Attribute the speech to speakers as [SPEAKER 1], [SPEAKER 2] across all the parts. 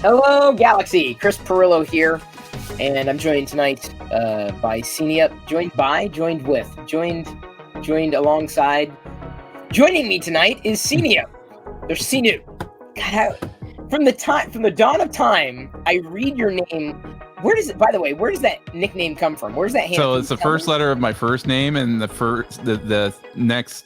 [SPEAKER 1] Hello, Galaxy. Chris Pirillo here, and I'm joined tonight by Senior. Joined alongside. Joining me tonight is Senior. There's Sinu. God, from the dawn of time, I read your name. Where does that nickname come from? Where's that handle?
[SPEAKER 2] So it's the first letter of my first name and the next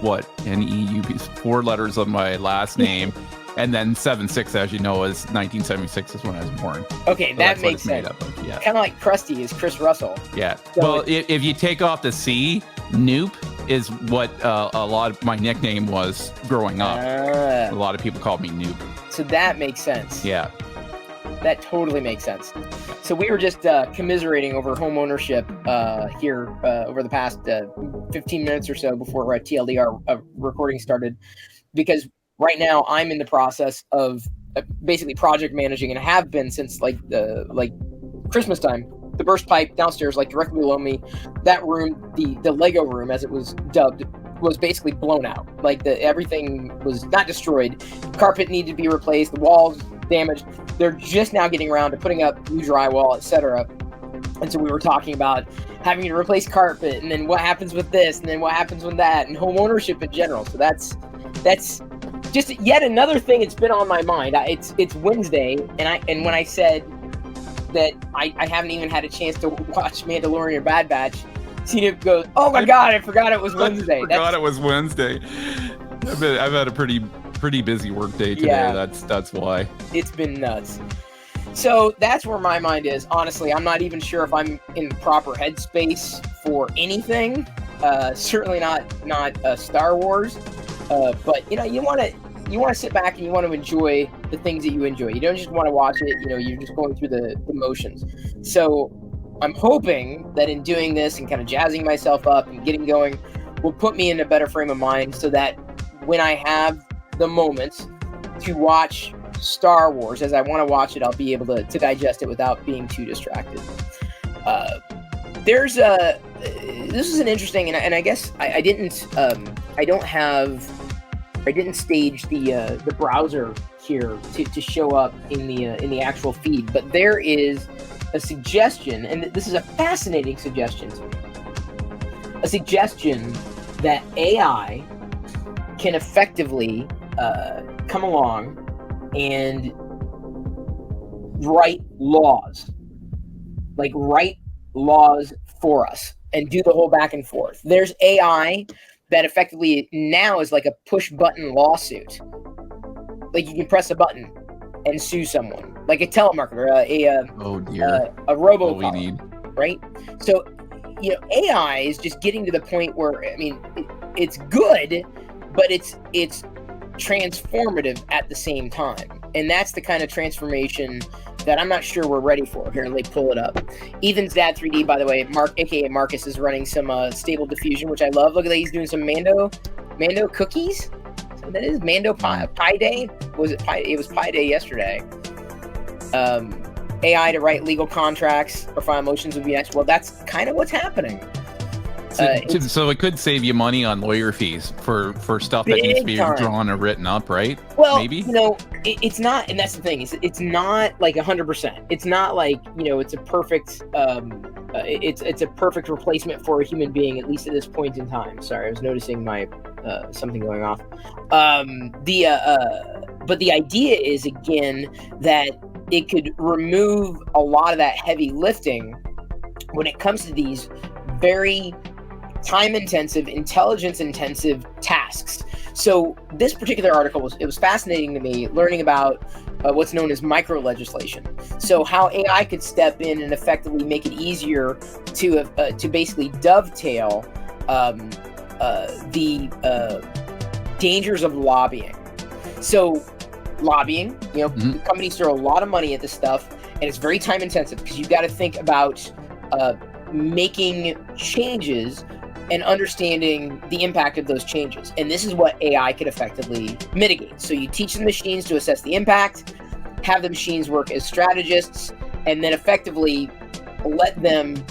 [SPEAKER 2] NEUP, 4 letters of my last name. And then 76, as you know, is 1976 is when I was born.
[SPEAKER 1] Okay,
[SPEAKER 2] so
[SPEAKER 1] that makes sense.
[SPEAKER 2] Yeah.
[SPEAKER 1] Kind of like Krusty is Chris Russell.
[SPEAKER 2] Yeah.
[SPEAKER 1] So
[SPEAKER 2] well, if you take off the C, Noop is what a lot of my nickname was growing up. A lot of people called me Noop.
[SPEAKER 1] So that makes sense.
[SPEAKER 2] Yeah.
[SPEAKER 1] That totally makes sense. So we were just commiserating over home ownership here over the past 15 minutes or so before TLDR recording started, because right now I'm in the process of basically project managing, and have been since like Christmas time. The burst pipe downstairs, like directly below me, that room, the Lego room as it was dubbed, was basically blown out. Like everything was not destroyed. Carpet needed to be replaced. The walls damaged. They're just now getting around to putting up new drywall, etc. And so we were talking about having to replace carpet, and then what happens with this, and then what happens with that, and home ownership in general. So that's just yet another thing that's been on my mind. It's Wednesday, and when I said that I haven't even had a chance to watch Mandalorian Bad Batch, Cena goes, "Oh my God, I forgot it was Wednesday."
[SPEAKER 2] It was Wednesday. I've had a pretty busy work day today. Yeah, that's why.
[SPEAKER 1] It's been nuts. So that's where my mind is. Honestly, I'm not even sure if I'm in the proper headspace for anything. Certainly not Star Wars. But you want to sit back and you want to enjoy the things that you enjoy. You don't just want to watch it. You're just going through the motions. So I'm hoping that in doing this and kind of jazzing myself up and getting going will put me in a better frame of mind, so that when I have the moments to watch Star Wars as I want to watch it, I'll be able to digest it without being too distracted. This is an interesting, and I guess I didn't stage the browser here to show up in the actual feed, but there is a suggestion, and this is a fascinating suggestion to me. A suggestion that AI can effectively come along and write laws for us and do the whole back and forth. There's AI that effectively now is like a push button lawsuit. Like you can press a button and sue someone, like a telemarketer, a robocall.
[SPEAKER 2] What we need,
[SPEAKER 1] right? So, AI is just getting to the point where, it's good, but it's transformative at the same time, and that's the kind of transformation that I'm not sure we're ready for. Here, let me pull it up. Ethan's Dad 3D, by the way, Mark, aka Marcus, is running some Stable Diffusion, which I love. Look at that, he's doing some Mando cookies. So that is Mando Pi Day. Was it Pi? It was Pi Day yesterday. AI to write legal contracts or file motions would be next. Well, that's kind of what's happening.
[SPEAKER 2] So it could save you money on lawyer fees for stuff that needs to be drawn or written up, right?
[SPEAKER 1] Well,
[SPEAKER 2] maybe
[SPEAKER 1] it's not, and that's the thing. It's not like 100%. It's not like it's a perfect. It's a perfect replacement for a human being, at least at this point in time. Sorry, I was noticing my something going off. But the idea is, again, that it could remove a lot of that heavy lifting when it comes to these very time-intensive, intelligence-intensive tasks. So this particular article was fascinating to me, learning about what's known as micro-legislation. So how AI could step in and effectively make it easier to basically dovetail the dangers of lobbying. So lobbying, companies throw a lot of money at this stuff, and it's very time-intensive because you've got to think about making changes and understanding the impact of those changes. And this is what AI could effectively mitigate. So you teach the machines to assess the impact, have the machines work as strategists, and then effectively let them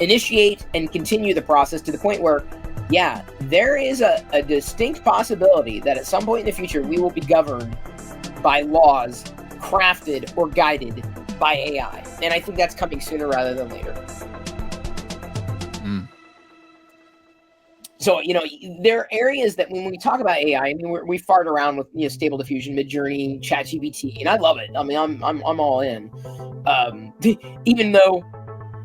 [SPEAKER 1] initiate and continue the process to the point where, there is a distinct possibility that at some point in the future, we will be governed by laws crafted or guided by AI. And I think that's coming sooner rather than later. So, there are areas that when we talk about AI, I mean, we fart around with, Stable Diffusion, Midjourney, ChatGPT, and I love it. I mean, I'm all in. Even though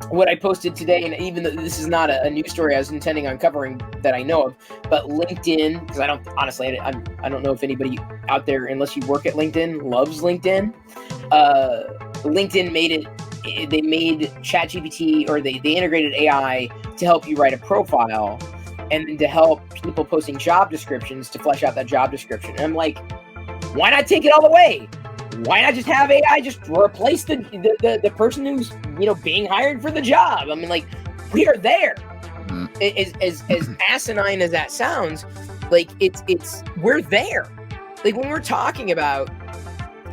[SPEAKER 1] what I posted today, and even though this is not a news story I was intending on covering that I know of, but LinkedIn, because I don't know if anybody out there, unless you work at LinkedIn, loves LinkedIn. LinkedIn they made ChatGPT, or they integrated AI to help you write a profile, and then to help people posting job descriptions to flesh out that job description. And I'm like, why not take it all the way? Why not just have AI just replace the person who's being hired for the job? I mean, like, we are there. As asinine as that sounds, like we're there. Like, when we're talking about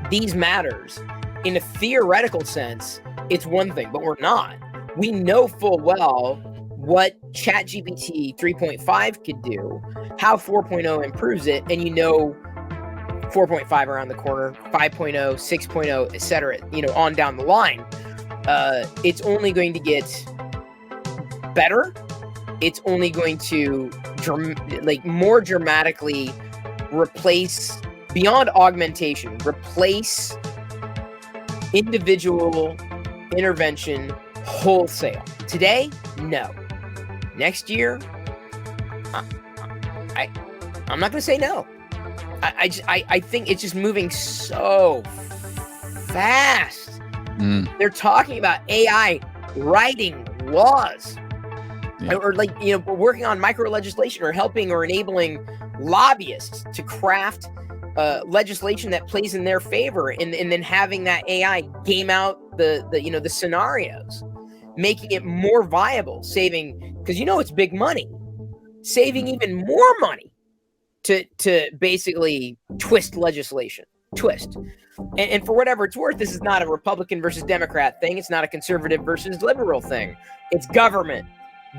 [SPEAKER 1] these matters in a theoretical sense, it's one thing, but we're not. We know full well what ChatGPT 3.5 could do, how 4.0 improves it, and 4.5 around the corner, 5.0, 6.0, etc., on down the line. It's only going to get better. It's only going to more dramatically replace, beyond augmentation, replace individual intervention wholesale. Today, no. Next year, I'm not going to say no. I think it's just moving so fast. They're talking about AI writing laws, or working on micro legislation, or helping or enabling lobbyists to craft legislation that plays in their favor, and then having that AI game out the scenarios, making it more viable, saving, because it's big money, saving even more money to basically twist legislation. And for whatever it's worth, this is not a Republican versus Democrat thing. It's not a conservative versus liberal thing. It's government.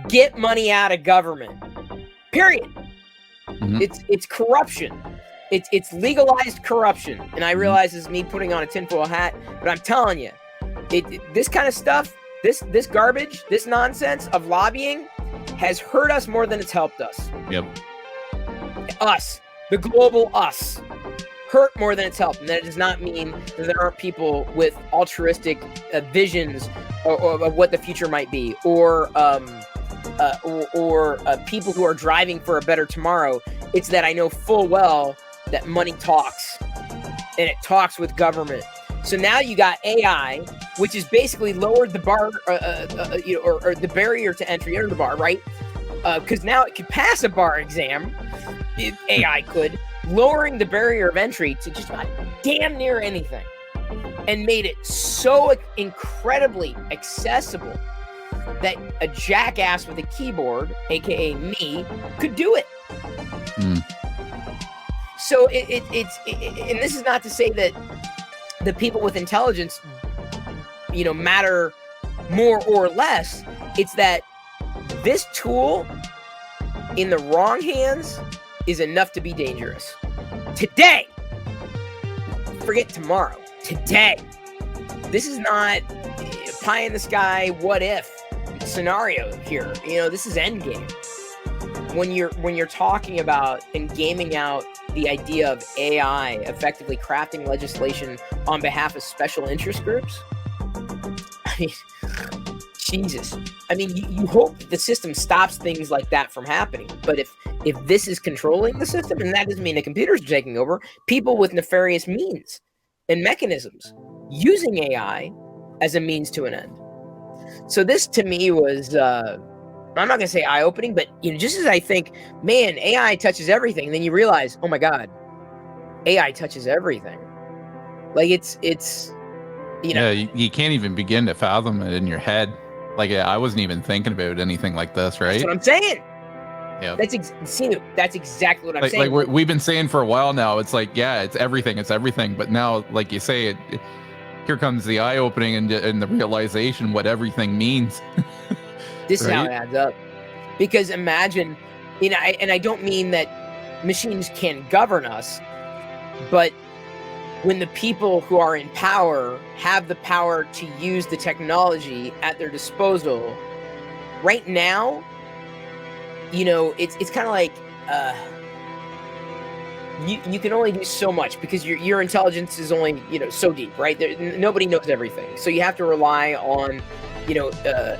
[SPEAKER 1] Get money out of government. Period. It's corruption. It's legalized corruption. And I realize this is me putting on a tinfoil hat, but I'm telling you, this kind of stuff, this garbage, this nonsense of lobbying has hurt us more than it's helped us.
[SPEAKER 2] Yep.
[SPEAKER 1] Us, the global us, hurt more than it's helped. And that does not mean that there aren't people with altruistic visions of what the future might be, or people who are driving for a better tomorrow. It's that I know full well that money talks, and it talks with government. So now you got AI, which is basically lowered the bar, or the barrier to entry under the bar, right? Because now it could pass a bar exam. AI could, lowering the barrier of entry to just about damn near anything, and made it so incredibly accessible that a jackass with a keyboard, aka me, could do it. So it's and this is not to say that the people with intelligence, matter more or less. It's that this tool in the wrong hands is enough to be dangerous. Today, forget tomorrow. Today, this is not pie in the sky, what if scenario here. This is endgame. When you're talking about and gaming out the idea of AI effectively crafting legislation on behalf of special interest groups, I mean, Jesus. I mean, you hope the system stops things like that from happening. But if this is controlling the system, and that doesn't mean the computers are taking over, people with nefarious means and mechanisms using AI as a means to an end. So this to me was, I'm not going to say eye-opening, but just as I think, man, AI touches everything, and then you realize, oh my God, AI touches everything. Like it's
[SPEAKER 2] Yeah, you can't even begin to fathom it in your head. Like, I wasn't even thinking about anything like this, right?
[SPEAKER 1] That's what I'm saying.
[SPEAKER 2] Yeah,
[SPEAKER 1] that's exactly what I'm saying.
[SPEAKER 2] Like we've been saying for a while now. It's like, yeah, it's everything. But now, like you say, here comes the eye opening and the realization what everything means.
[SPEAKER 1] This is how it adds up. Because imagine, and I don't mean that machines can govern us, but when the people who are in power have the power to use the technology at their disposal. Right now, you know, it's kind of like you can only do so much because your intelligence is only, you know, so deep, right? Nobody knows everything, so you have to rely on, you know,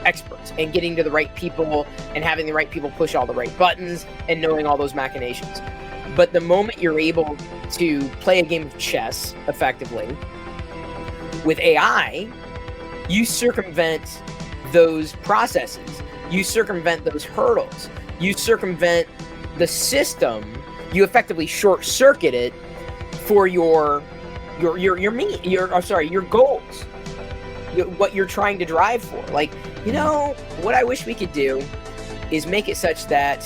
[SPEAKER 1] experts and getting to the right people and having the right people push all the right buttons and knowing all those machinations. But the moment you're able to play a game of chess effectively with AI, you circumvent those processes. You circumvent those hurdles. You circumvent the system. You effectively short circuit it for your goals. What you're trying to drive for. Like, you know, what I wish we could do is make it such that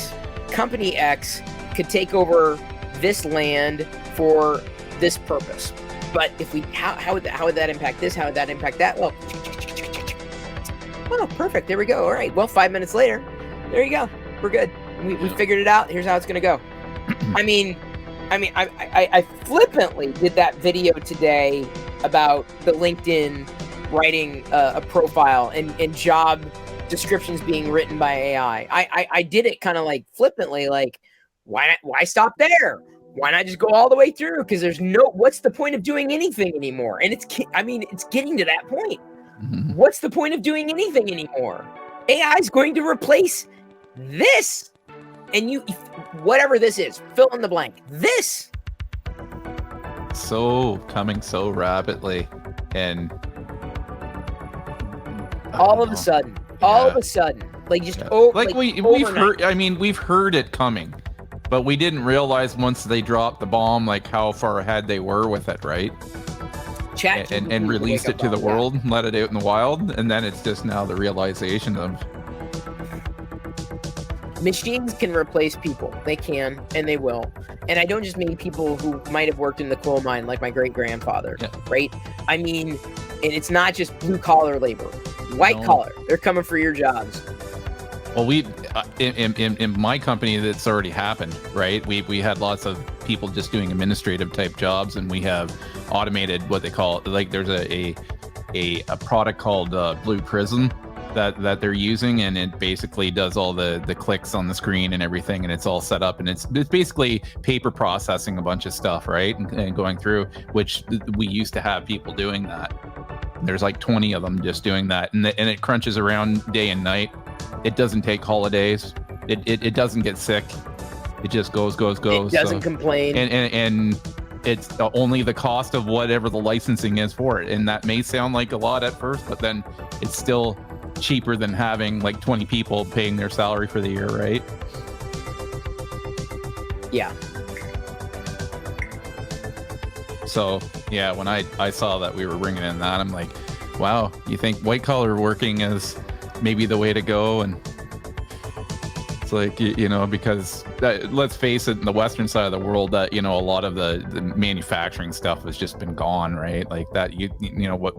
[SPEAKER 1] company X could take over this land for this purpose. But if we, how would that impact this? How would that impact that? Well, oh, perfect. There we go. All right. Well, 5 minutes later, there you go. We're good. We figured it out. Here's how it's going to go. I flippantly did that video today about the LinkedIn writing a profile and job descriptions being written by AI. I did it kind of like flippantly, like, why stop there? Why not just go all the way through? Because there's what's the point of doing anything anymore? And it's getting to that point.
[SPEAKER 2] Mm-hmm.
[SPEAKER 1] What's the point of doing anything anymore? AI is going to replace this. And whatever this is, fill in the blank. This.
[SPEAKER 2] So coming so rapidly, and
[SPEAKER 1] all of a sudden, like just
[SPEAKER 2] we've heard. I mean, we've heard it coming, but we didn't realize once they dropped the bomb, like how far ahead they were with it, right? And released it to the world, and let it out in the wild, and then it's just now the realization of.
[SPEAKER 1] Machines can replace people. They can, and they will. And I don't just mean people who might have worked in the coal mine like my great-grandfather, right? I mean, and it's not just blue-collar labor. White-collar. They're coming for your jobs.
[SPEAKER 2] Well, we in my company, that's already happened, right? We had lots of people just doing administrative-type jobs, and we have automated what they call, like, there's a product called Blue Prism, that they're using, and it basically does all the clicks on the screen and everything, and it's all set up, and it's basically paper processing a bunch of stuff, right, and going through, which we used to have people doing that. There's like 20 of them just doing that, and it crunches around day and night. It doesn't take holidays. It doesn't get sick. It just goes. It
[SPEAKER 1] doesn't complain.
[SPEAKER 2] And it's only the cost of whatever the licensing is for it, and that may sound like a lot at first, but then it's still cheaper than having like 20 people paying their salary for the year, right?
[SPEAKER 1] Yeah.
[SPEAKER 2] So yeah, when I saw that we were bringing in that, I'm like, wow, you think white collar working is maybe the way to go? And it's like, you know, because let's face it, in the western side of the world, that, you know, a lot of the manufacturing stuff has just been gone, right? Like that, you know, what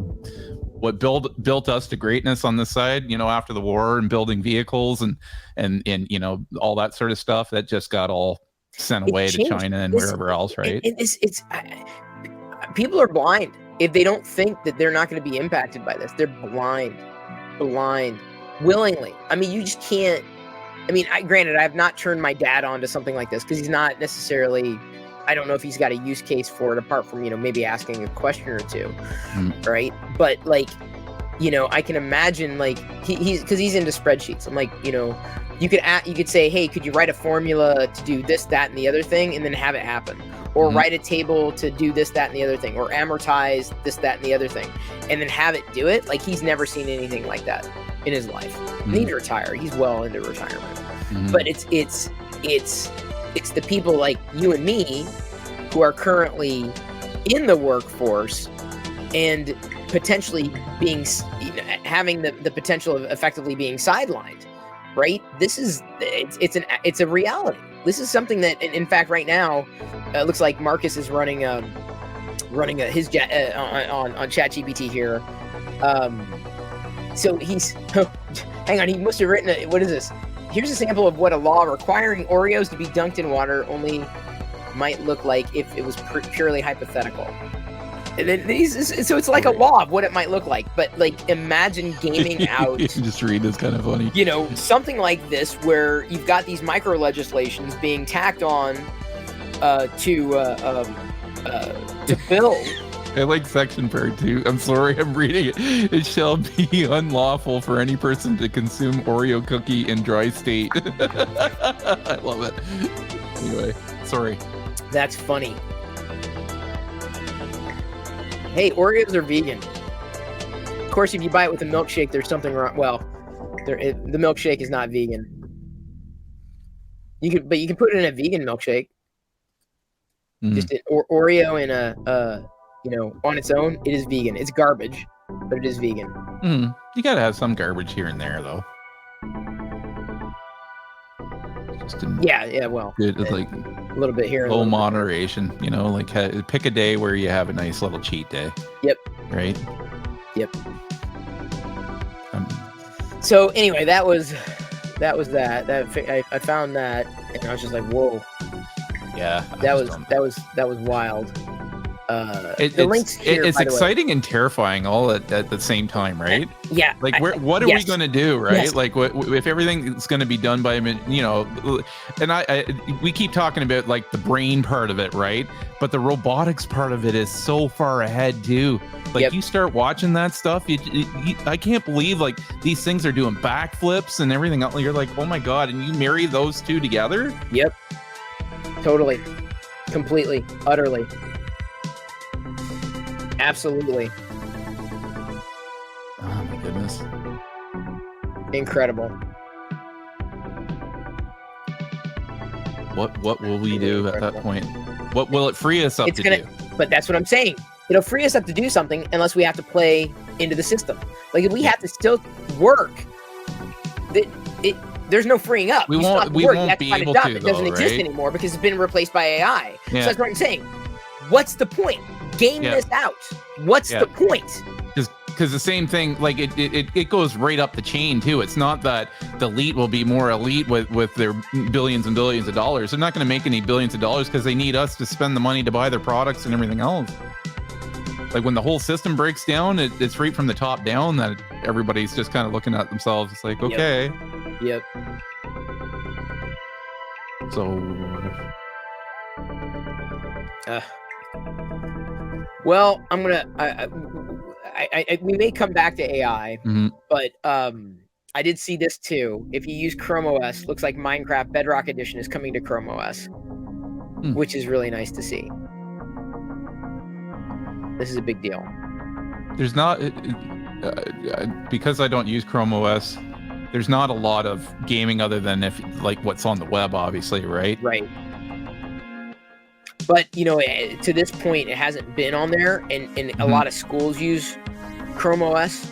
[SPEAKER 2] built us to greatness on this side, you know, after the war, and building vehicles and you know, all that sort of stuff, that just got all sent away to China and wherever else, right?
[SPEAKER 1] People are blind if they don't think that they're not going to be impacted by this. They're blind willingly. I mean, you just can't. I mean, granted, I have not turned my dad on to something like this because he's not necessarily. I don't know if he's got a use case for it apart from, you know, maybe asking a question or two, right? But like, you know, I can imagine like he's because he's into spreadsheets. I'm like, you know, you could say, hey, could you write a formula to do this, that, and the other thing, and then have it happen, or write a table to do this, that, and the other thing, or amortize this, that, and the other thing, and then have it do it. Like, he's never seen anything like that in his life. And he's retired. He's well into retirement, but it's the people like you and me who are currently in the workforce and potentially being, you know, having the potential of effectively being sidelined, right? It's a reality. This is something that, in fact, right now, it looks like Marcus is running his on ChatGPT here. So he's hang on, he must have written what is this? Here's a sample of what a law requiring Oreos to be dunked in water only might look like if it was purely hypothetical. And then so it's like a law of what it might look like. But like, imagine gaming out.
[SPEAKER 2] Just read this, kind of funny.
[SPEAKER 1] You know, something like this where you've got these micro legislations being tacked on to build.
[SPEAKER 2] I like section part 2. I'm sorry, I'm reading it. It shall be unlawful for any person to consume Oreo cookie in dry state. I love it. Anyway, sorry.
[SPEAKER 1] That's funny. Hey, Oreos are vegan. Of course, if you buy it with a milkshake, there's something wrong. Well, the milkshake is not vegan. But you can put it in a vegan milkshake. Just an Oreo in a on its own, it is vegan. It's garbage, but it is vegan.
[SPEAKER 2] You gotta have some garbage here and there, though.
[SPEAKER 1] Well,
[SPEAKER 2] good, like
[SPEAKER 1] a little bit here.
[SPEAKER 2] Low moderation, like pick a day where you have a nice little cheat day.
[SPEAKER 1] Yep.
[SPEAKER 2] Right?
[SPEAKER 1] Yep. So anyway, that was that. I found that, and I was just like, whoa.
[SPEAKER 2] Yeah.
[SPEAKER 1] That was wild.
[SPEAKER 2] The links here, it's exciting and terrifying all at the same time, right?
[SPEAKER 1] Yeah.
[SPEAKER 2] Like, what are we going to do, right? Yes. Like, what if everything is going to be done by, and we keep talking about like the brain part of it, right? But the robotics part of it is so far ahead too. Like, you start watching that stuff, I can't believe like these things are doing backflips and everything else. You're like, oh my God, and you marry those two together?
[SPEAKER 1] Yep. Totally. Completely. Utterly. Absolutely.
[SPEAKER 2] Oh my goodness.
[SPEAKER 1] Incredible.
[SPEAKER 2] What will we do at that point? What will it free us up to do?
[SPEAKER 1] But that's what I'm saying. It'll free us up to do something unless we have to play into the system. Like, if we have to still work, there's no freeing up.
[SPEAKER 2] We won't be able to,
[SPEAKER 1] it doesn't exist anymore because it's been replaced by AI. Yeah. So that's what I'm saying. What's the point? Game this out. What's the point?
[SPEAKER 2] Because the same thing, like it goes right up the chain too. It's not that the elite will be more elite with their billions and billions of dollars. They're not going to make any billions of dollars because they need us to spend the money to buy their products and everything else. Like, when the whole system breaks down, it's right from the top down that everybody's just kind of looking at themselves. It's like, okay.
[SPEAKER 1] Yep.
[SPEAKER 2] So.
[SPEAKER 1] Well, I'm gonna. We may come back to AI, but I did see this too. If you use Chrome OS, looks like Minecraft Bedrock Edition is coming to Chrome OS, which is really nice to see. This is a big deal.
[SPEAKER 2] There's not because I don't use Chrome OS. There's not a lot of gaming other than what's on the web, obviously, right?
[SPEAKER 1] Right. But, to this point, it hasn't been on there, and a lot of schools use Chrome OS.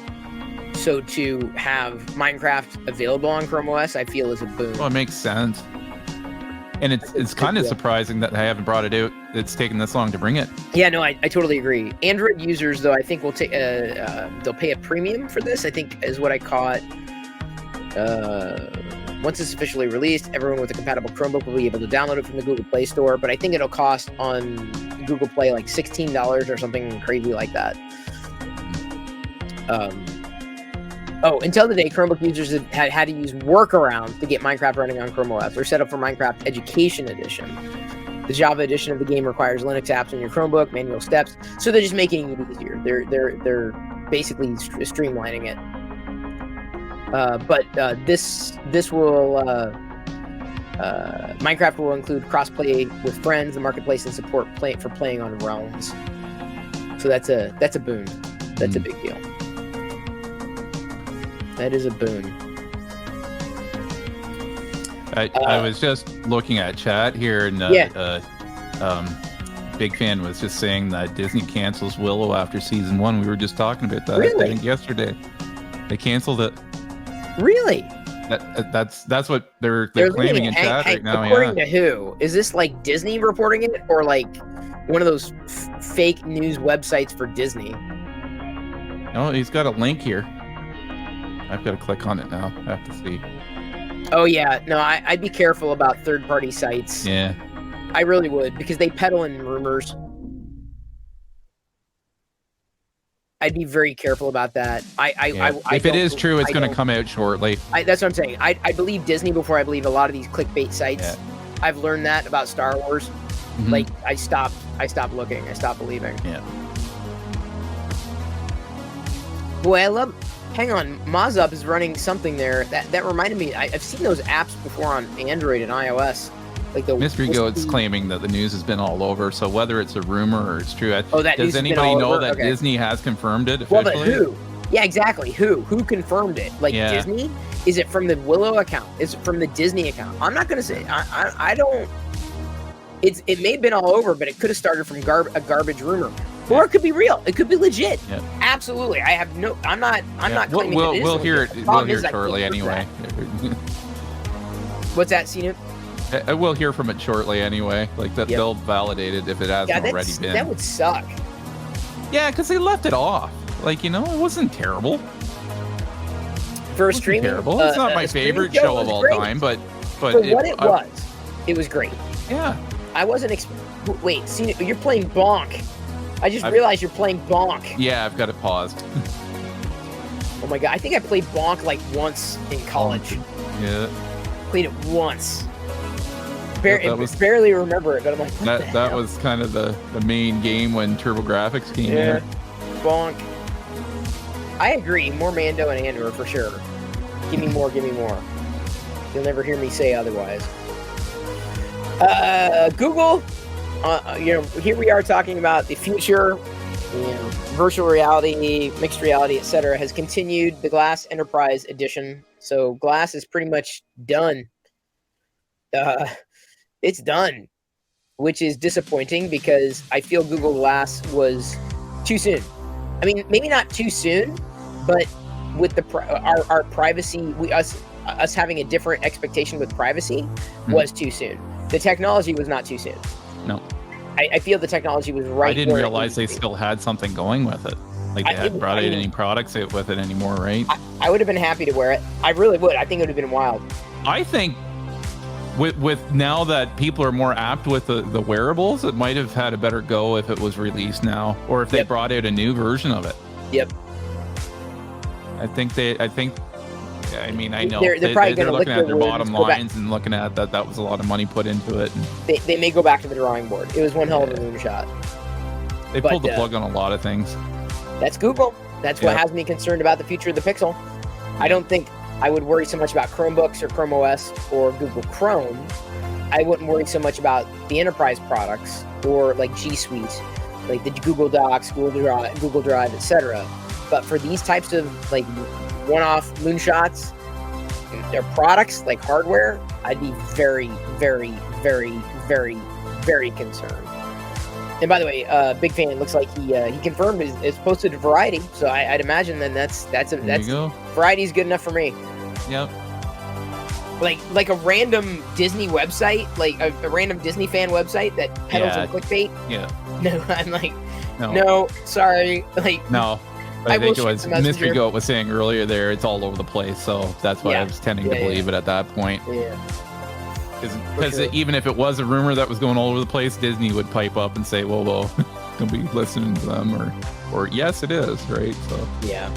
[SPEAKER 1] So to have Minecraft available on Chrome OS, I feel is a boon.
[SPEAKER 2] Well, it makes sense. And it's kind of surprising that I haven't brought it out. It's taken this long to bring it.
[SPEAKER 1] Yeah, no, I totally agree. Android users, though, I think will take they'll pay a premium for this, I think, is what I caught. Once it's officially released, everyone with a compatible Chromebook will be able to download it from the Google Play Store, but I think it'll cost on Google Play like $16 or something crazy like that. Until today, Chromebook users had to use workarounds to get Minecraft running on Chrome OS. They're set up for Minecraft Education Edition. The Java edition of the game requires Linux apps on your Chromebook, manual steps, so they're just making it easier. They're basically streamlining it. But this will Minecraft will include crossplay with friends, the marketplace, and support for playing on realms. So that's a boon. That's a big deal. That is a boon.
[SPEAKER 2] I was just looking at chat here, and Big Fan was just saying that Disney cancels Willow after season 1. We were just talking about that.
[SPEAKER 1] Really?
[SPEAKER 2] I think yesterday they canceled it.
[SPEAKER 1] Really?
[SPEAKER 2] That's what they're claiming in chat right now.
[SPEAKER 1] According to who? Is this like Disney reporting it, or like one of those fake news websites for Disney?
[SPEAKER 2] No, he's got a link here. I've got to click on it now. I have to see.
[SPEAKER 1] Oh yeah, no, I'd be careful about third-party sites.
[SPEAKER 2] Yeah,
[SPEAKER 1] I really would, because they peddle in rumors. I'd be very careful about that.
[SPEAKER 2] If it is true, it's going to come out shortly.
[SPEAKER 1] That's what I'm saying. I believe Disney before I believe a lot of these clickbait sites.
[SPEAKER 2] Yeah.
[SPEAKER 1] I've learned that about Star Wars. Like I stopped looking. I stopped believing.
[SPEAKER 2] Yeah.
[SPEAKER 1] Boy, I love. Hang on, Mozup is running something there. That reminded me. I've seen those apps before on Android and iOS. Like the
[SPEAKER 2] Mystery Goat's claiming that the news has been all over. So whether it's a rumor or it's true, does anybody know that Disney has confirmed it officially?
[SPEAKER 1] Well, but who? Yeah, exactly. Who confirmed it? Like Disney? Is it from the Willow account? Is it from the Disney account? I'm not gonna say. I don't. It may have been all over, but it could have started from a garbage rumor, or it could be real. It could be legit. Yeah. Absolutely. I have no. I'm not claiming that it is.
[SPEAKER 2] We'll hear it. We'll hear it shortly anyway.
[SPEAKER 1] What's that, CNU?
[SPEAKER 2] I will hear from it shortly anyway. Like that, they'll validate it if it hasn't already been.
[SPEAKER 1] That would suck.
[SPEAKER 2] Yeah, because they left it off. Like, it wasn't terrible.
[SPEAKER 1] For a streaming,
[SPEAKER 2] terrible. It's not my favorite show of all time, but
[SPEAKER 1] for what it was great.
[SPEAKER 2] Yeah.
[SPEAKER 1] I wasn't. Wait, see, you're playing Bonk. I just realized you're playing Bonk.
[SPEAKER 2] Yeah, I've got it paused.
[SPEAKER 1] Oh my god, I think I played Bonk like once in college.
[SPEAKER 2] Yeah.
[SPEAKER 1] Played it once. Barely remember it, but I'm like,
[SPEAKER 2] that was kind of the main game when TurboGrafx came in.
[SPEAKER 1] Bonk. I agree. More Mando and Andor for sure. Give me more. Give me more. You'll never hear me say otherwise. Google. Here we are talking about the future. Virtual reality, mixed reality, etc. has continued. The Glass Enterprise Edition. So Glass is pretty much done. It's done, which is disappointing because I feel Google Glass was too soon. I mean, maybe not too soon, but with our privacy, us having a different expectation with privacy was too soon. The technology was not too soon.
[SPEAKER 2] No.
[SPEAKER 1] I feel the technology was right.
[SPEAKER 2] I didn't realize they still had something going with it. Like they hadn't brought out any products with it anymore, right?
[SPEAKER 1] I would have been happy to wear it. I really would. I think it would have been wild.
[SPEAKER 2] I think with now that people are more apt with the wearables, it might have had a better go if it was released now, or if they brought out a new version of it.
[SPEAKER 1] Yep.
[SPEAKER 2] I mean, I know
[SPEAKER 1] they're probably
[SPEAKER 2] they're looking at their bottom lines
[SPEAKER 1] back.
[SPEAKER 2] And looking at that was a lot of money put into it.
[SPEAKER 1] They may go back to the drawing board. It was one hell of a moonshot.
[SPEAKER 2] They pulled the plug on a lot of things.
[SPEAKER 1] That's Google. That's what has me concerned about the future of the Pixel. I don't think I would worry so much about Chromebooks or Chrome OS or Google Chrome. I wouldn't worry so much about the enterprise products or like G Suite, like the Google Docs, Google Drive, etc. But for these types of like one-off moonshots, their products like hardware, I'd be very, very, very, very, very concerned. And by the way, big fan. It looks like he confirmed it's posted to Variety, so I'd imagine then that's Variety's good enough for me.
[SPEAKER 2] Yep.
[SPEAKER 1] Like a random Disney website, like a random Disney fan website that peddles on clickbait.
[SPEAKER 2] Yeah.
[SPEAKER 1] No, I'm like, no, sorry, like
[SPEAKER 2] no. I think it was Mystery Goat was saying earlier there. It's all over the place, so that's why I was tending to believe it at that point.
[SPEAKER 1] Yeah.
[SPEAKER 2] Because even if it was a rumor that was going all over the place, Disney would pipe up and say, "Well, don't be listening to them," or yes, it is, right? So
[SPEAKER 1] yeah.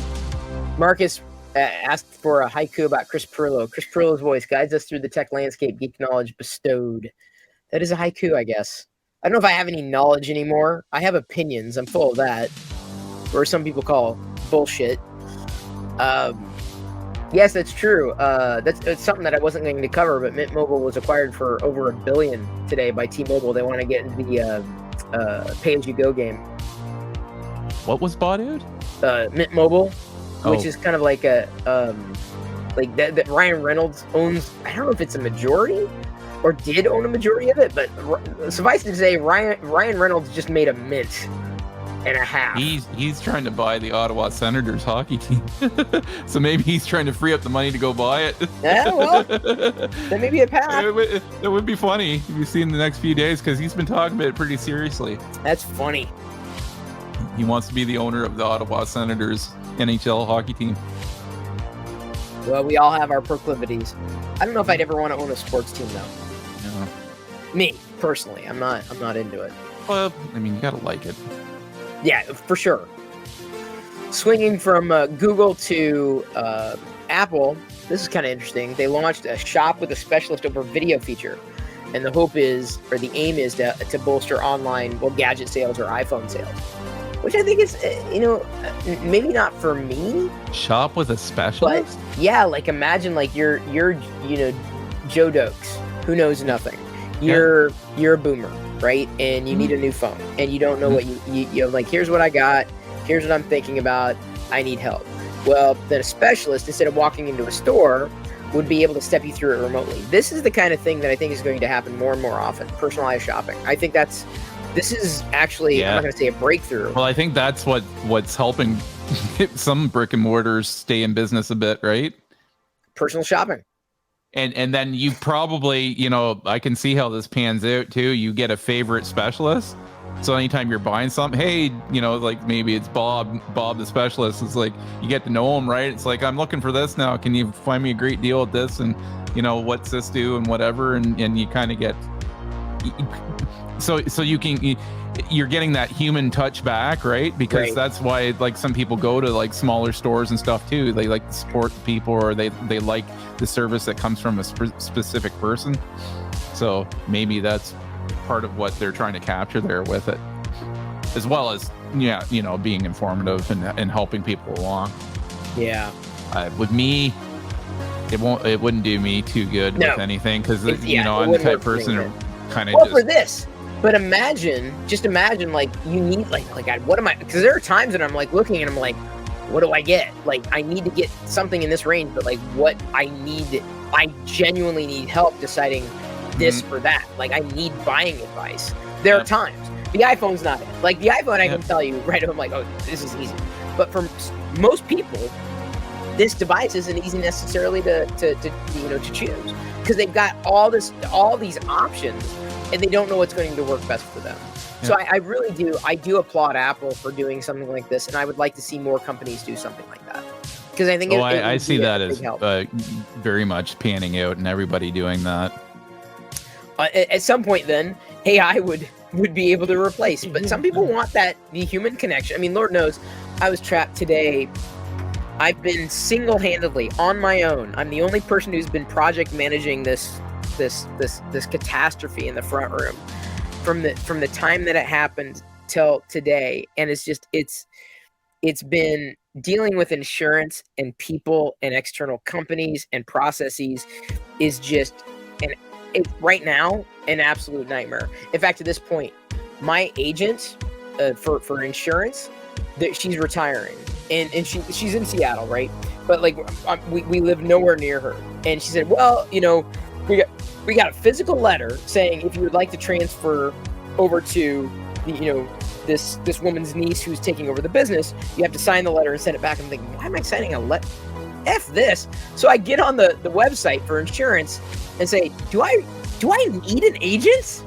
[SPEAKER 1] Marcus asked for a haiku about Chris Pirillo. Chris Pirillo's voice guides us through the tech landscape, geek knowledge bestowed. That is a haiku, I guess. I don't know if I have any knowledge anymore. I have opinions. I'm full of that. Or some people call bullshit. Yes, that's true. That's something that I wasn't going to cover, but Mint Mobile was acquired for over $1 billion today by T-Mobile. They want to get into the pay-as-you-go game.
[SPEAKER 2] What was bought out?
[SPEAKER 1] Mint Mobile, which is kind of like a like that Ryan Reynolds owns. I don't know if it's a majority or did own a majority of it, but suffice it to say, Ryan Reynolds just made a mint and a half.
[SPEAKER 2] He's trying to buy the Ottawa Senators hockey team. So maybe he's trying to free up the money to go buy it.
[SPEAKER 1] Yeah, well, that may be a path.
[SPEAKER 2] It would be funny if you see in the next few days, because he's been talking about it pretty seriously.
[SPEAKER 1] That's funny.
[SPEAKER 2] He wants to be the owner of the Ottawa Senators NHL hockey team.
[SPEAKER 1] Well, we all have our proclivities. I don't know if I'd ever want to own a sports team, though.
[SPEAKER 2] No.
[SPEAKER 1] Me, personally, I'm not into it.
[SPEAKER 2] Well, I mean, you gotta like it.
[SPEAKER 1] Yeah, for sure. swinging from Google to Apple, this is kind of interesting. They launched a shop with a specialist over video feature. And the hope is, or the aim is to bolster online, gadget sales or iPhone sales. Which I think is, maybe not for me.
[SPEAKER 2] Shop with a specialist?
[SPEAKER 1] But yeah, like imagine like you're Joe Dokes, who knows nothing. You're a boomer, right? And you need a new phone, and you don't know what you like. Here's what I got. Here's what I'm thinking about. I need help. Well, then a specialist, instead of walking into a store, would be able to step you through it remotely. This is the kind of thing that I think is going to happen more and more often. Personalized shopping. I think this is actually, I'm not going to say a breakthrough.
[SPEAKER 2] Well, I think that's what's helping some brick and mortars stay in business a bit, right?
[SPEAKER 1] Personal shopping.
[SPEAKER 2] And then you probably, I can see how this pans out too. You get a favorite specialist. So anytime you're buying something, hey, like maybe it's Bob the specialist. It's like you get to know him, right? It's like, I'm looking for this now. Can you find me a great deal at this? And what's this do and whatever. And you kind of get, so you're getting that human touch back, right? Because that's why like some people go to like smaller stores and stuff too. They like to support the people, or they like the service that comes from a specific person. So maybe that's part of what they're trying to capture there with it, as well as being informative and helping people along. With me, it wouldn't do me too good with anything, because I'm the type of person who kind of
[SPEAKER 1] for this. But imagine like you need like what am I, because there are times that I'm like looking and I'm like, what do I get? Like I need to get something in this range, but like what I genuinely need help deciding this for that. Like I need buying advice. There are times. The iPhone's not it. Like the iPhone, I can tell you right away, I'm like, oh, this is easy. But for most people, this device isn't easy necessarily to choose, because they've got all these options and they don't know what's going to work best for them. So I really do applaud Apple for doing something like this, and I would like to see more companies do something like that, because I think
[SPEAKER 2] I see that as very much panning out and everybody doing that.
[SPEAKER 1] At some point, then AI would be able to replace. But some people want the human connection. I mean, Lord knows, I was trapped today. I've been single-handedly on my own. I'm the only person who's been project managing this catastrophe in the front room from the time that it happened till today. And it's been dealing with insurance and people and external companies and processes is just it's right now an absolute nightmare. In fact, to this point, my agent for insurance, she's retiring, and she's in Seattle, right? But like we live nowhere near her, and she said, well, we got a physical letter saying if you would like to transfer over to this woman's niece who's taking over the business, you have to sign the letter and send it back. I'm thinking, why am I signing a letter? F this. So I get on the website for insurance and say, do I need an agent?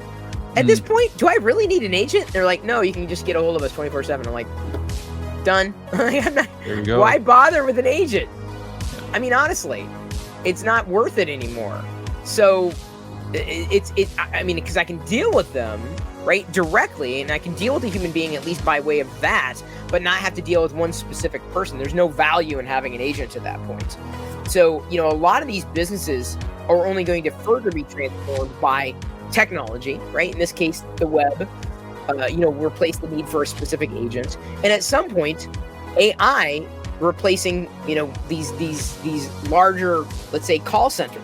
[SPEAKER 1] At this point, do I really need an agent? They're like, no, you can just get a hold of us 24/7. I'm like, done. There you go. Why bother with an agent? I mean, honestly, it's not worth it anymore. So I mean, because I can deal with them right directly, and I can deal with a human being at least by way of that, but not have to deal with one specific person. There's no value in having an agent at that point. So, a lot of these businesses are only going to further be transformed by technology, right? In this case, the web, replace the need for a specific agent. And at some point, AI replacing, these larger, let's say, call centers,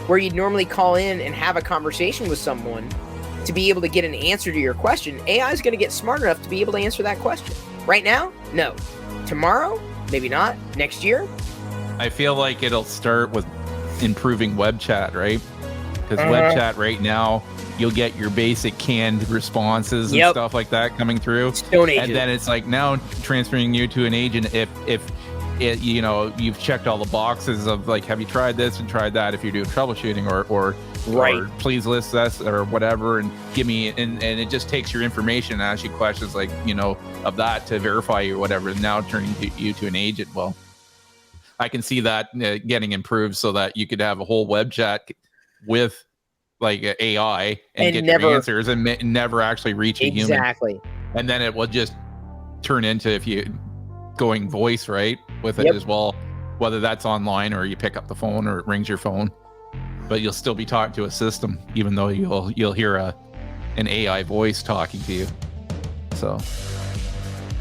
[SPEAKER 1] where you'd normally call in and have a conversation with someone to be able to get an answer to your question. AI is going to get smart enough to be able to answer that question. Right now, no. Tomorrow, maybe not. Next year.
[SPEAKER 2] I feel like it'll start with improving web chat, right? Because web chat right now, you'll get your basic canned responses and stuff like that coming through.
[SPEAKER 1] Stone agent.
[SPEAKER 2] And then it's like now transferring you to an agent if you've checked all the boxes of like, have you tried this and tried that, if you're doing troubleshooting or please list this or whatever, and give me and it just takes your information and asks you questions like of that to verify you or whatever, and now turning you to an agent. Well, I can see that getting improved so that you could have a whole web chat with like AI and get your answers and never actually reach a human.
[SPEAKER 1] Exactly.
[SPEAKER 2] And then it will just turn into, if you going voice, right, with it as well, whether that's online or you pick up the phone or it rings your phone, but you'll still be talking to a system, even though you'll hear an AI voice talking to you. So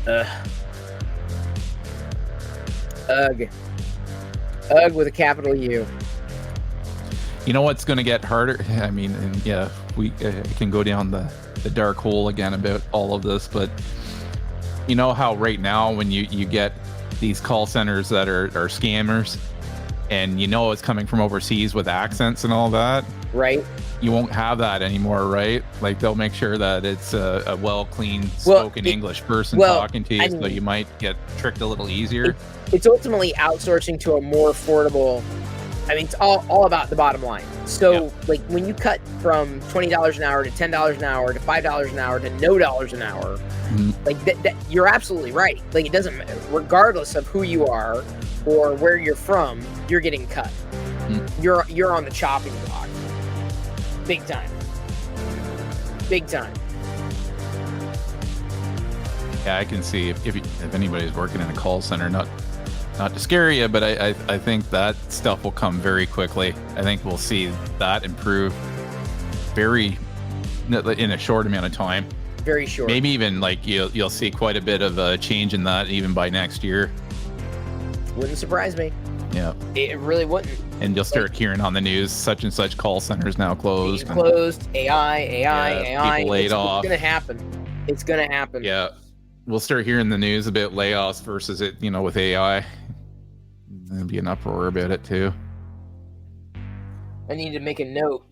[SPEAKER 1] Ugh with a capital U.
[SPEAKER 2] You know what's going to get harder? I mean, and yeah, we can go down the dark hole again about all of this, but you know how right now when you get these call centers that are scammers, and you know it's coming from overseas with accents and all that,
[SPEAKER 1] right?
[SPEAKER 2] You won't have that anymore, right? Like they'll make sure that it's a well clean spoken English person talking to you, so you might get tricked a little easier.
[SPEAKER 1] It's ultimately outsourcing to a more affordable. I mean, it's all about the bottom line. So, like, when you cut from $20 an hour to $10 an hour to $5 an hour to no dollars an hour, like that, you're absolutely right. Like, it doesn't matter, regardless of who you are or where you're from, you're getting cut. You're on the chopping block, big time.
[SPEAKER 2] Yeah, I can see if anybody's working in a call center, not to scare you, but I think that stuff will come very quickly. I think we'll see that improve in a short amount of time.
[SPEAKER 1] Very short.
[SPEAKER 2] Maybe even like you'll see quite a bit of a change in that even by next year.
[SPEAKER 1] Wouldn't surprise me.
[SPEAKER 2] Yeah.
[SPEAKER 1] It really wouldn't.
[SPEAKER 2] And you'll start hearing on the news, such and such call centers now closed.
[SPEAKER 1] AI.
[SPEAKER 2] People laid off.
[SPEAKER 1] It's gonna happen.
[SPEAKER 2] Yeah. We'll start hearing the news about layoffs versus it, with AI. There'll be an uproar about it too.
[SPEAKER 1] I need to make a note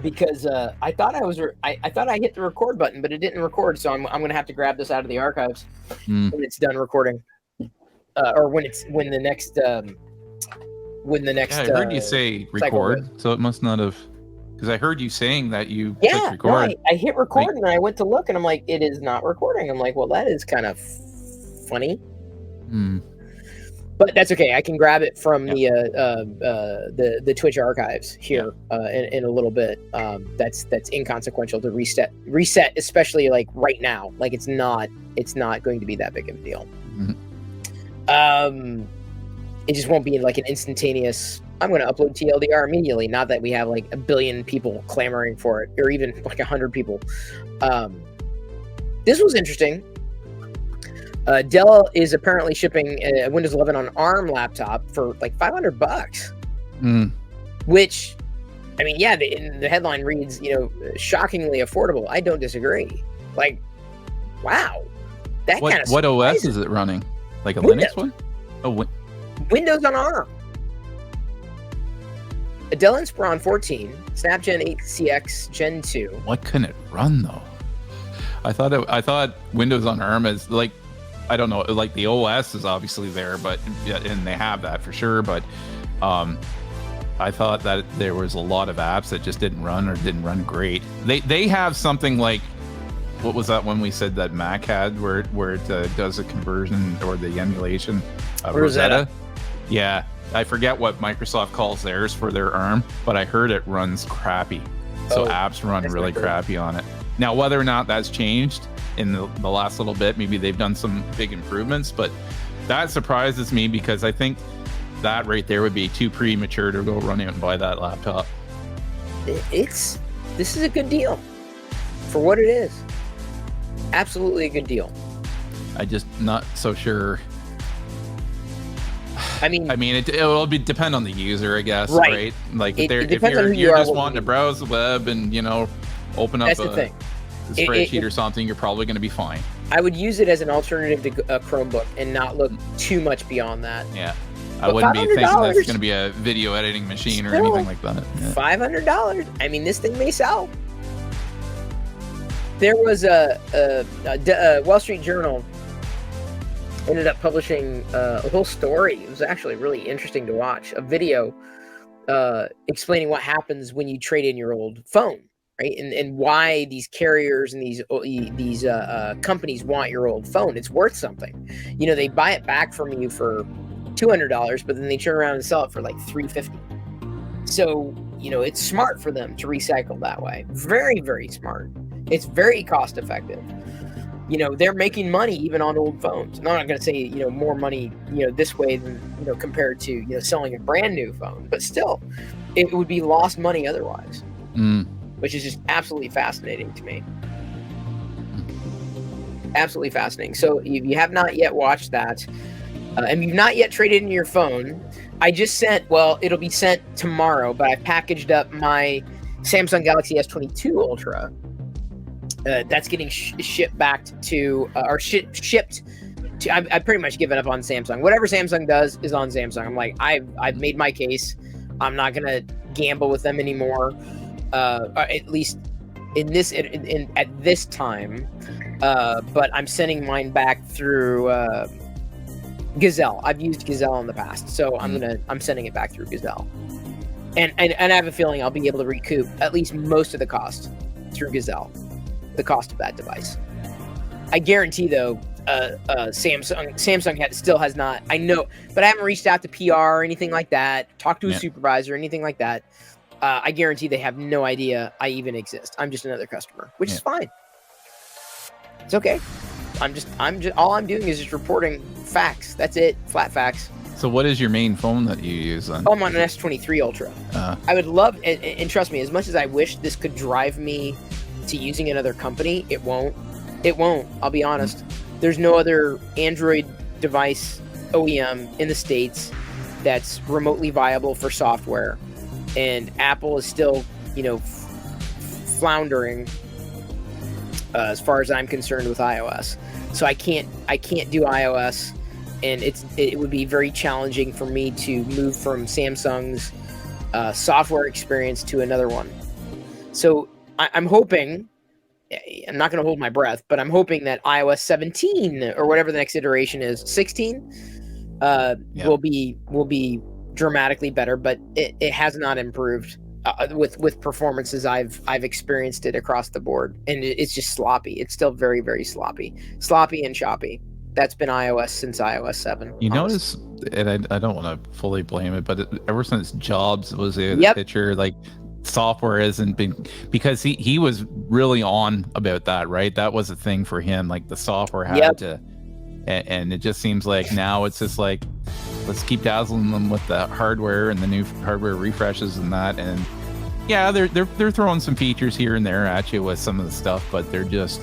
[SPEAKER 1] because I thought I hit the record button, but it didn't record. So I'm gonna have to grab this out of the archives when it's done recording, or when the next. Yeah,
[SPEAKER 2] I heard you say record, so it must not have. Because I heard you saying that you clicked record.
[SPEAKER 1] Right. I hit record and I went to look and I'm like, it is not recording. I'm like, well, that is kind of funny. But that's okay. I can grab it from the Twitch archives here in a little bit. That's inconsequential to reset, especially like right now. Like it's not going to be that big of a deal. It just won't be like an instantaneous. I'm going to upload TLDR immediately. Not that we have like 1 billion people clamoring for it, or even like 100 people. This was interesting. Dell is apparently shipping a Windows 11 on ARM laptop for like $500, which, I mean, yeah, the headline reads, shockingly affordable. I don't disagree. Like, wow, that kind of.
[SPEAKER 2] What OS is it running? Like a Windows. Linux one? Oh,
[SPEAKER 1] Windows on ARM. A Dell Inspiron 14, Snapgen 8CX Gen 2.
[SPEAKER 2] What can it run though? I thought Windows on ARM is like, I don't know, like the OS is obviously there, but and they have that for sure. But I thought that there was a lot of apps that just didn't run great. They have something like, what was that one we said that Mac had where it does a conversion or the emulation of Rosetta? Yeah. I forget what Microsoft calls theirs for their ARM, but I heard it runs crappy. So apps run really crappy on it. Now, whether or not that's changed in the last little bit, maybe they've done some big improvements, but that surprises me because I think that right there would be too premature to go run out and buy that laptop.
[SPEAKER 1] This is a good deal for what it is. Absolutely a good deal.
[SPEAKER 2] I just not so sure.
[SPEAKER 1] I mean,
[SPEAKER 2] it'll depend on the user, I guess, right? Like if you're just wanting to browse the web and open up a spreadsheet or something, you're probably going to be fine.
[SPEAKER 1] I would use it as an alternative to a Chromebook and not look too much beyond that.
[SPEAKER 2] Yeah, I wouldn't be thinking that's going to be a video editing machine or anything like that. Yeah.
[SPEAKER 1] $500. I mean, this thing may sell. There was a Wall Street Journal ended up publishing a whole story. It was actually really interesting to watch. A video explaining what happens when you trade in your old phone, right? And why these carriers and these companies want your old phone. It's worth something. They buy it back from you for $200, but then they turn around and sell it for like $350. So, it's smart for them to recycle that way. Very, very smart. It's very cost effective. they're making money even on old phones. And I'm not going to say, more money, this way than, compared to, selling a brand new phone, but still it would be lost money otherwise, which is just absolutely fascinating to me. Absolutely fascinating. So if you have not yet watched that, and you've not yet traded in your phone, I just it'll be sent tomorrow, but I packaged up my Samsung Galaxy S22 Ultra. That's getting shipped back to, or shipped to. I've pretty much given up on Samsung. Whatever Samsung does is on Samsung. I'm like, I've made my case. I'm not gonna gamble with them anymore. At least at this time. But I'm sending mine back through Gazelle. I've used Gazelle in the past, so I'm sending it back through Gazelle. And I have a feeling I'll be able to recoup at least most of the cost through Gazelle. The cost of that device. I guarantee though, Samsung still has not. I know, but I haven't reached out to PR or anything like that. Talked to a supervisor, or anything like that. I guarantee they have no idea I even exist. I'm just another customer, which is fine. It's okay. I'm just all I'm doing is just reporting facts. That's it. Flat facts.
[SPEAKER 2] So what is your main phone that you use then?
[SPEAKER 1] I'm on an S23 Ultra. I would love, and trust me, as much as I wish this could drive me to using another company, it won't. I'll be honest. There's no other Android device OEM in the States that's remotely viable for software. And Apple is still, floundering as far as I'm concerned with iOS. So I can't do iOS, and it would be very challenging for me to move from Samsung's software experience to another one. So I'm hoping, I'm not going to hold my breath, but I'm hoping that iOS 17 or whatever the next iteration is, 16, will be dramatically better, but it has not improved with performances I've experienced it across the board, and it's just sloppy. It's still very, very sloppy and choppy. That's been iOS since iOS 7.
[SPEAKER 2] You notice, and I don't want to fully blame it, but ever since Jobs was the picture, like software hasn't been, because he was really on about that, right? That was a thing for him, like the software had to, and it just seems like now it's just like, let's keep dazzling them with the hardware and the new hardware refreshes and that. And yeah, they're throwing some features here and there at you with some of the stuff, but they're just,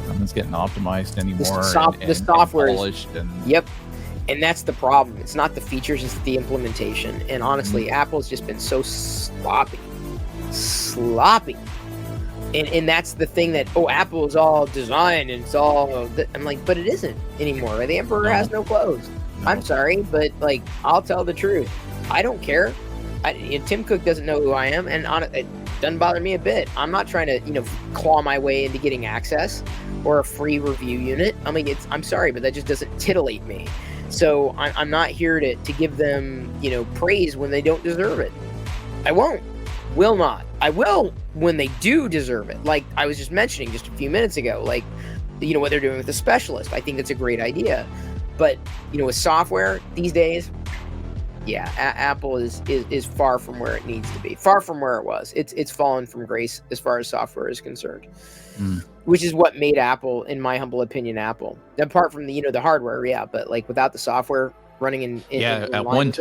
[SPEAKER 2] nothing's getting optimized anymore.
[SPEAKER 1] The software
[SPEAKER 2] and polished
[SPEAKER 1] and that's the problem. It's not the features, it's the implementation. And honestly, Apple's just been so sloppy. And that's the thing that, Apple is all design and it's all, I'm like, but it isn't anymore. The emperor has no clothes. I'm sorry, but like, I'll tell the truth. I don't care. Tim Cook doesn't know who I am, and it doesn't bother me a bit. I'm not trying to, claw my way into getting access or a free review unit. I mean, I'm sorry, but that just doesn't titillate me. So I'm not here to give them, praise when they don't deserve it. I won't. Will not. I will when they do deserve it. Like I was just mentioning just a few minutes ago, like, what they're doing with the specialist. I think that's a great idea. But, with software these days, Apple is far from where it needs to be. Far from where it was. It's fallen from grace as far as software is concerned. Which is what made Apple, in my humble opinion, Apple. Apart from the the hardware, but like without the software running in
[SPEAKER 2] at one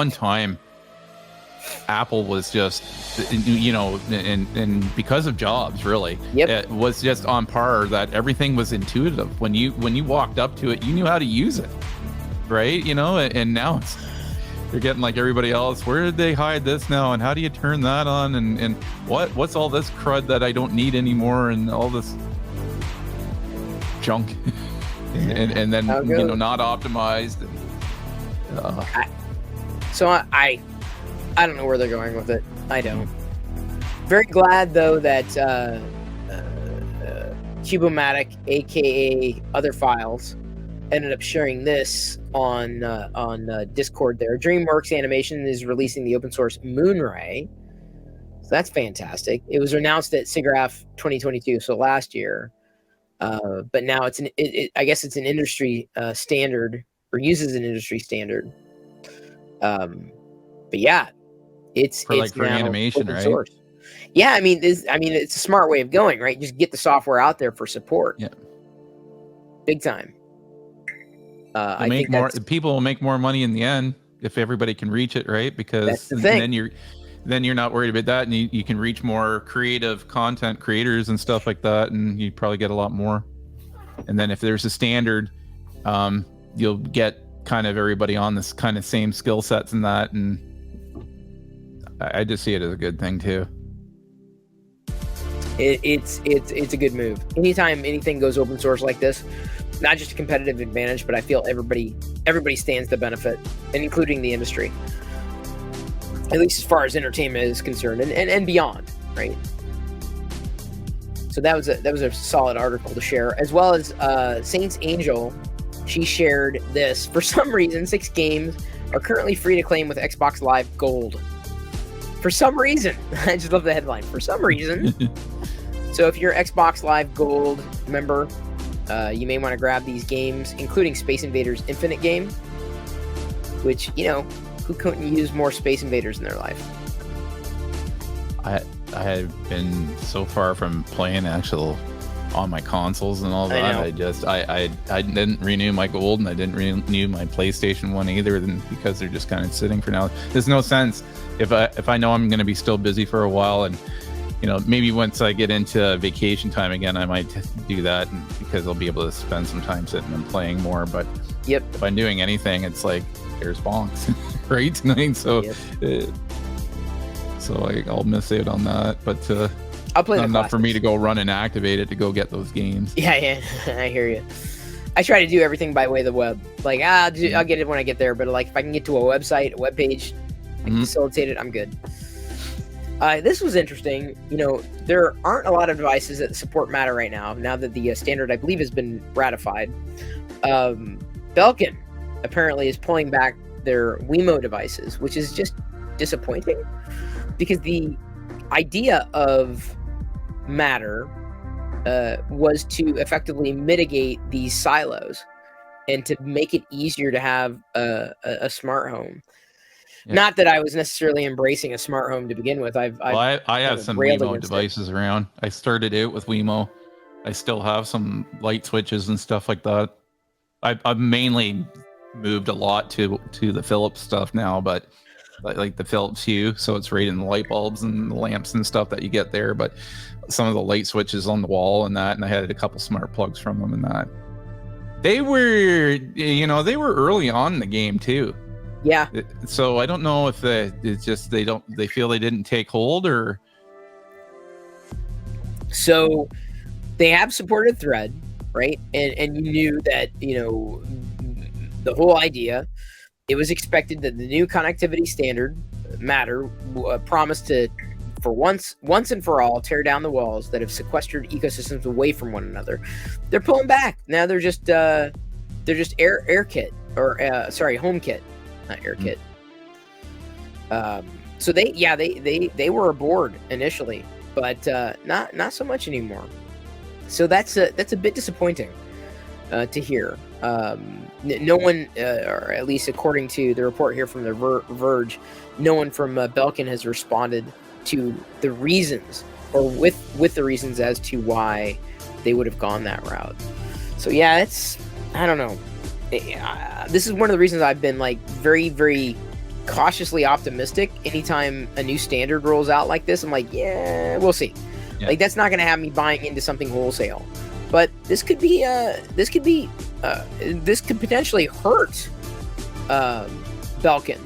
[SPEAKER 2] time Apple was just, and because of Jobs, really, it was just on par, that everything was intuitive. When you walked up to it, you knew how to use it, right? And now you're getting like everybody else. Where did they hide this now? And how do you turn that on? And what's all this crud that I don't need anymore? And all this junk, and then not optimized.
[SPEAKER 1] So I don't know where they're going with it. I don't. Very glad though that Cubomatic, aka Other Files, ended up sharing this on Discord. There, DreamWorks Animation is releasing the open source Moonray, so that's fantastic. It was announced at SIGGRAPH 2022, so last year, but now it's I guess it's an industry standard, or uses an industry standard. But yeah. It's
[SPEAKER 2] for animation, right?
[SPEAKER 1] Source. Yeah, I mean, it's a smart way of going, right? Just get the software out there for support.
[SPEAKER 2] Yeah. big time.
[SPEAKER 1] I think
[SPEAKER 2] people will make more money in the end if everybody can reach it, right? Because then you're not worried about that, and you can reach more creative content creators and stuff like that, and you probably get a lot more. And then if there's a standard, you'll get kind of everybody on this kind of same skill sets and that, and I just see it as a good thing too.
[SPEAKER 1] It's a good move. Anytime anything goes open source like this, not just a competitive advantage, but I feel everybody stands to benefit, and including the industry, at least as far as entertainment is concerned, and beyond, right? So that was a solid article to share, as well as Saints Angel. She shared this. For some reason, 6 games are currently free to claim with Xbox Live Gold. For some reason, I just love the headline. For some reason. So if you're Xbox Live Gold member, you may want to grab these games, including Space Invaders Infinite game, which, who couldn't use more Space Invaders in their life?
[SPEAKER 2] I have been so far from playing actual on my consoles and all that. I didn't renew my Gold, and I didn't renew my PlayStation 1 either, because they're just kind of sitting for now. There's no sense if I know I'm going to be still busy for a while, and maybe once I get into vacation time again, I might do that, because I'll be able to spend some time sitting and playing more. But if I'm doing anything, it's like there's bonks right tonight, so I'll miss out on that. But
[SPEAKER 1] I'll play
[SPEAKER 2] not enough for me to go run and activate it to go get those games.
[SPEAKER 1] Yeah, I hear you. I try to do everything by way of the web. Like, I'll get it when I get there. But like, if I can get to a website, a web page, I can facilitate it, I'm good. This was interesting. There aren't a lot of devices that support Matter right now that the standard, I believe, has been ratified. Belkin apparently is pulling back their Wemo devices, which is just disappointing, because the idea of Matter was to effectively mitigate these silos and to make it easier to have a smart home. Yeah. Not that I was necessarily embracing a smart home to begin with. I
[SPEAKER 2] have some Wemo devices around. I started out with Wemo. I still have some light switches and stuff like that. I've mainly moved a lot to the Philips stuff now, but like the Philips Hue, so it's right in the light bulbs and the lamps and stuff that you get there. But some of the light switches on the wall and that, and I had a couple smart plugs from them and that. They were early on in the game too.
[SPEAKER 1] Yeah.
[SPEAKER 2] So I don't know if it's just they feel they didn't take hold, or.
[SPEAKER 1] So they have supported Thread, right? And you knew that, the whole idea, it was expected that the new connectivity standard, Matter, promised to, for once and for all, tear down the walls that have sequestered ecosystems away from one another. They're pulling back. Now they're just AirKit, or HomeKit. Not AirKit. So they were aboard initially, but not so much anymore. So that's a bit disappointing to hear. No one, or at least according to the report here from the Verge, no one from Belkin has responded to the reasons, or with the reasons as to why they would have gone that route. So yeah, I don't know. This is one of the reasons I've been like very, very cautiously optimistic. Anytime a new standard rolls out like this, I'm like, yeah, we'll see. Yeah. Like, that's not going to have me buying into something wholesale. But this could potentially hurt Belkin,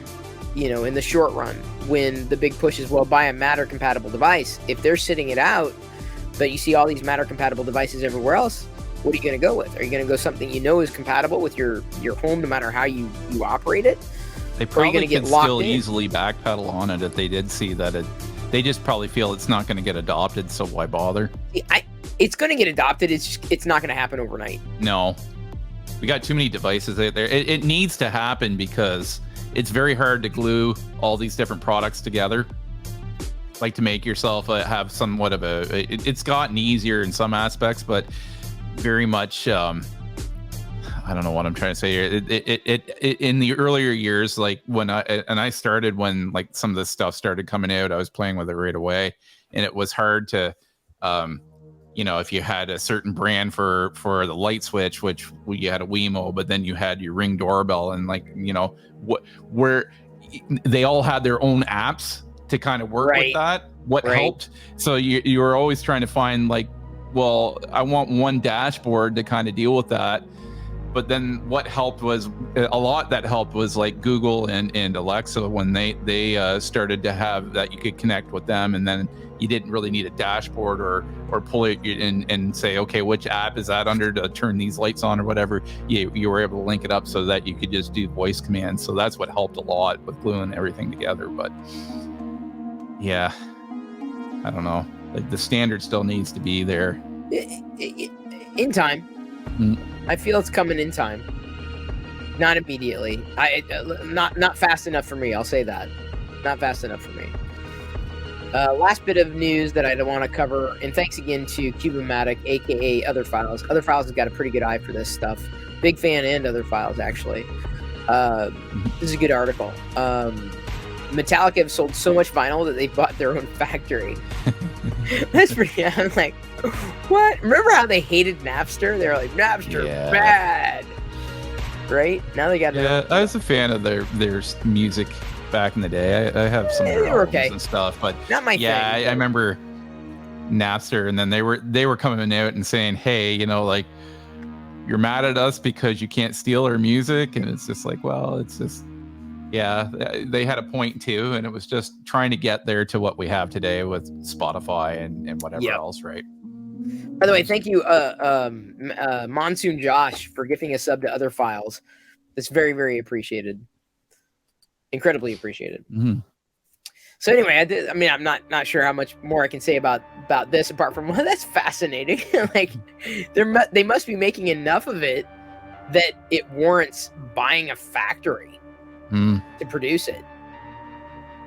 [SPEAKER 1] in the short run, when the big push is, well, buy a Matter compatible device. If they're sitting it out, but you see all these Matter compatible devices everywhere else, what are you going to go with? Are you going to go something is compatible with your home, no matter how you operate it?
[SPEAKER 2] They probably can still easily backpedal on it if they did see that they just probably feel it's not going to get adopted, so why bother?
[SPEAKER 1] It's going to get adopted. It's not going to happen overnight.
[SPEAKER 2] No. We got too many devices out there. It needs to happen, because it's very hard to glue all these different products together. Like, to make yourself have somewhat of it's gotten easier in some aspects, but very much I don't know what I'm trying to say here. It in the earlier years, like when I started, when like some of this stuff started coming out, I was playing with it right away, and it was hard to you know, if you had a certain brand for the light switch, which you had a Wemo, but then you had your Ring doorbell, and like, you know, where they all had their own apps to kind of work with that. What helped? So you were always trying to find like, well, I want one dashboard to kind of deal with that. But then what helped was a lot that helped was like Google and Alexa, when they started to have that you could connect with them, and then you didn't really need a dashboard or pull it and say, okay, which app is that under to turn these lights on or whatever. You were able to link it up so that you could just do voice commands. So that's what helped a lot with gluing everything together. But yeah, I don't know. Like the standard still needs to be there
[SPEAKER 1] in time. I feel it's coming in time, not immediately. Not fast enough for me. I'll say that, not fast enough for me. Last bit of news that I want to cover, and thanks again to Cubomatic, aka Other Files. Other Files has got a pretty good eye for this stuff. Big fan, and Other Files actually. This is a good article. Metallica have sold so much vinyl that they bought their own factory. That's pretty. I'm like, what? Remember how they hated Napster? They were like, Napster bad, right? Now they got.
[SPEAKER 2] I was a fan of their music back in the day. I have some of their albums and stuff, but
[SPEAKER 1] not my thing.
[SPEAKER 2] I remember Napster, and then they were coming out and saying, hey, you know, like, you're mad at us because you can't steal our music, and it's just like, well, it's just. Yeah, they had a point too, and it was just trying to get there to what we have today with Spotify and whatever else, right?
[SPEAKER 1] By the way, thank you, Monsoon Josh, for gifting a sub to Other Files. It's very, very appreciated. Incredibly appreciated.
[SPEAKER 2] Mm-hmm.
[SPEAKER 1] So anyway, I mean, I'm not sure how much more I can say about this, apart from, well, that's fascinating. Like, they must be making enough of it that it warrants buying a factory to produce it.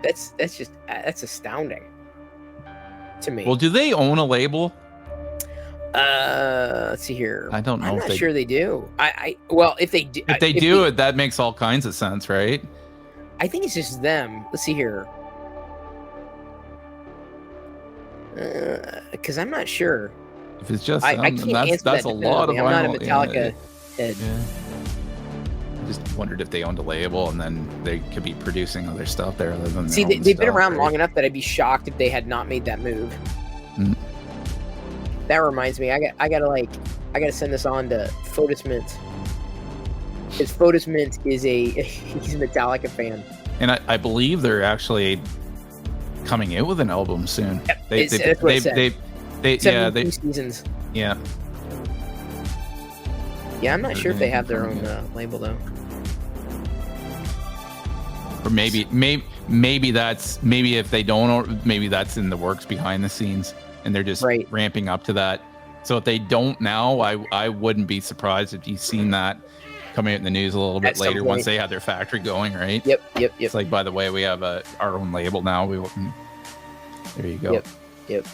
[SPEAKER 1] That's astounding to me.
[SPEAKER 2] Well, do they own a label?
[SPEAKER 1] Let's see here.
[SPEAKER 2] I don't know.
[SPEAKER 1] I'm not sure they do. Well, if they do,
[SPEAKER 2] that makes all kinds of sense, right?
[SPEAKER 1] I think it's just them. Let's see here. Because I'm not sure.
[SPEAKER 2] If it's just
[SPEAKER 1] I can't answer
[SPEAKER 2] that's
[SPEAKER 1] that
[SPEAKER 2] a lot of vinyl.
[SPEAKER 1] I'm not a Metallica head.
[SPEAKER 2] Yeah. I just wondered if they owned a label and then they could be producing other stuff there other than
[SPEAKER 1] See, they've been around long enough that I'd be shocked if they had not made that move. That reminds me, I gotta send this on to Fotismint, because Fotismint is he's a Metallica fan,
[SPEAKER 2] and I believe they're actually coming out with an album soon.
[SPEAKER 1] Yep, that's what it said. They 2 seasons.
[SPEAKER 2] Yeah.
[SPEAKER 1] Yeah, I'm not sure if they have their own label though.
[SPEAKER 2] Or maybe if they don't, or maybe that's in the works behind the scenes, and they're just ramping up to that. So if they don't now, I wouldn't be surprised if you've seen that coming out in the news a little bit later once they have their factory going, right?
[SPEAKER 1] Yep.
[SPEAKER 2] It's like, by the way, we have our own label now. There you go.
[SPEAKER 1] Yep.